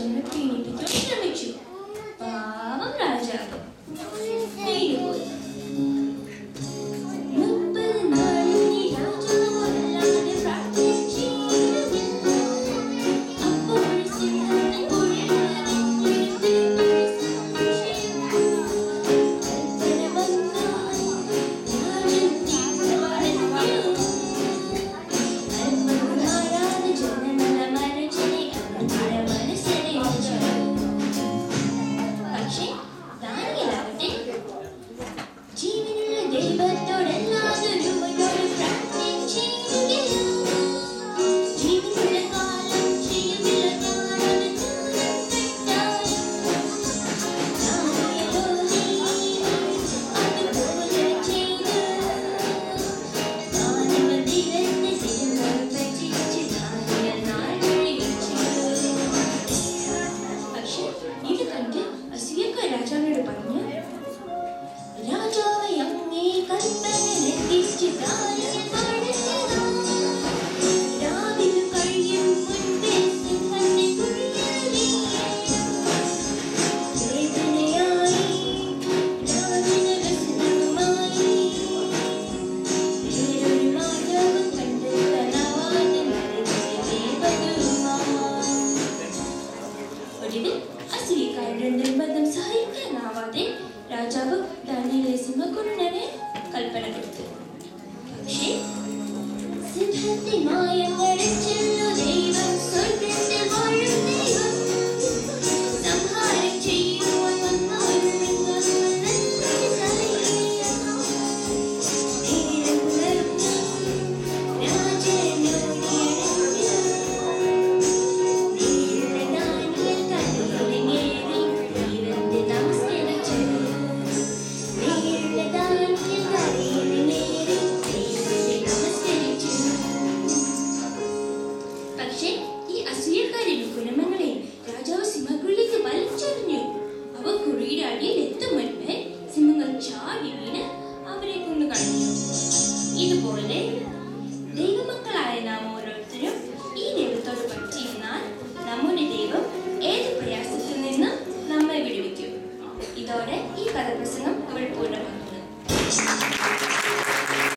രാജാവിനെ പീഡിപ്പിക്കാൻ ശ്രമിച്ചു. പാവം രാജാവ് ജയിലിൽ പോയി. 30 നാളും ഈ രാജാവ് വല്ലാതെ പ്രാർത്ഥിച്ചു. അപ്പോൾ സിംഹത്തിൻ കുഴിയിൽ രാജാവിനോട് പറഞ്ഞു, രാജാവേ അങ്ങേ കൽപ്പന ലംഘിച്ച് രാവിലെ കഴിയും മുൻപേ സിംഹത്തെ വേദനയായി രാവിലെ വ്യസനവുമായി വേറൊരു മാർഗവും കണ്ടെത്താനാവാതെ ഒടുവിൽ അസൂയക്കാരുടെ നിർബന്ധം സഹിക്കാനാവാതെ രാജാവ് ദാനിയേലിനെ സിംഹക്കുരുടനെ കൽപ്പന കൊടുത്തു. പക്ഷേ സിംഹത്തെ മായങ്ങളെച്ചെന്നു ദൈവം സ്വർഗ്ഗത്തിൽ വാഴും ദൈവം സംഹാരം ചെയ്യുവാൻ വന്നാലും പക്ഷേ ഈ അസൂയക്കാരുടെ ഗുണമങ്ങളെ രാജാവ് സിംഹക്കുഴിയിലേക്ക് വലിച്ചെറിഞ്ഞു. അവ കുഴിയുടെ അടിയിൽ എത്തും മുൻപേ സിംഹങ്ങൾ ചാടി വീണ് അവരെ കൊന്നു കളഞ്ഞു. ഇതുപോലെ ദൈവമക്കളായ നാം ഓരോരുത്തരും ഈ ദൈവത്തോട് പറ്റിയിരുന്നാൽ നമ്മുടെ ദൈവം ഏത് പ്രയാസത്തിൽ നിന്നും നമ്മെ വിടുവിക്കും. ഇതോടെ ഈ കഥാപ്രസംഗം ഇവിടെ പൂർണ്ണമാകും.